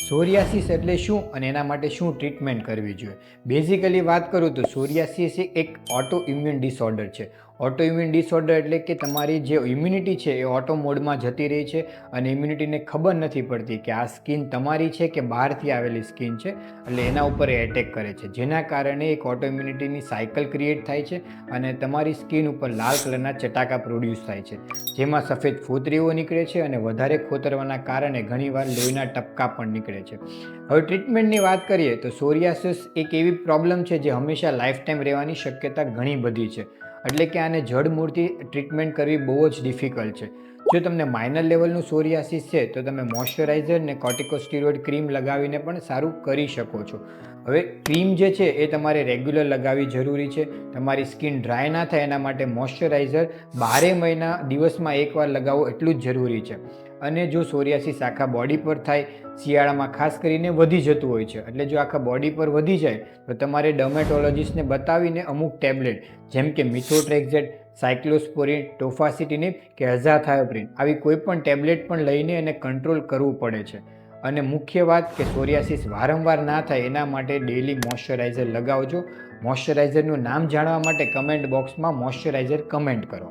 Psoriasis એટલે શું અને એના માટે શું ટ્રીટમેન્ટ કરવી જોઈએ? બેઝિકલી વાત કરું તો સોરિયાસિસ એક ઓટો ઇમ્યુન ડિસઓર્ડર છે. ઓટો ઇમ્યુન ડિસઓર્ડર એટલે કે તમારી જે ઇમ્યુનિટી છે એ ઓટો મોડમાં જતી રહી છે અને ઇમ્યુનિટીને ખબર નથી પડતી કે આ સ્કિન તમારી છે કે બહારથી આવેલી સ્કિન છે, એટલે એના ઉપર એ એટેક કરે છે. જેના કારણે એક ઓટો ઇમ્યુનિટીની સાયકલ ક્રિએટ થાય છે અને તમારી સ્કિન ઉપર લાલ કલરના ચટાકા પ્રોડ્યુસ થાય છે, જેમાં સફેદ ફોતરીઓ નીકળે છે અને વધારે ખોતરવાના કારણે ઘણીવાર લોહીના ટપકા પણ નીકળે છે. હવે ટ્રીટમેન્ટની વાત કરીએ તો સોરિયાસિસ એક એવી પ્રોબ્લેમ છે જે હંમેશા લાઈફ ટાઈમ રહેવાની શક્યતા ઘણી બધી છે. એટલે કે આને જડમૂળથી ટ્રીટમેન્ટ કરવી બહુ જ ડિફિકલ્ટ છે. જો તમને માઇનર લેવલનું સોરિયાસિસ છે તો તમે મોઇશ્ચરાઇઝર ને કોર્ટિકોસ્ટીરોઇડ ક્રીમ લગાવીને પણ સારું કરી શકો છો. હવે ક્રીમ જે છે એ તમારે રેગ્યુલર લગાવવી જરૂરી છે. તમારી સ્કિન ડ્રાય ના થાય એના માટે મોઇશ્ચરાઇઝર 12 મહિના દિવસમાં એકવાર લગાવવો એટલું જ જરૂરી છે. અને જો સોરિયાસિસ આખા બોડી પર થાય, શિયાળામાં ખાસ કરીને વધી જતું હોય છે, એટલે જો આખા બોડી પર વધી જાય તો તમારે ડર્મેટોલોજીસ્ટને બતાવીને અમુક ટેબ્લેટ જેમ કે મિથોટ્રેક્ઝેટ, સાયક્લોસ્પોરિન, ટોફાસિટીનિબ કે અઝાથાયોપ્રિન આવી કોઈ પણ ટેબ્લેટ પણ લઈને એને કંટ્રોલ કરવું પડે છે. અને મુખ્ય વાત કે સોરિયાસિસ વારંવાર ના થાય એના માટે ડેઇલી મોઇશ્ચરાઇઝર લગાવજો. મોઇશ્ચરાઇઝરનું નામ જાણવા માટે કમેન્ટ બોક્સમાં મોઇશ્ચરાઇઝર કમેન્ટ કરો.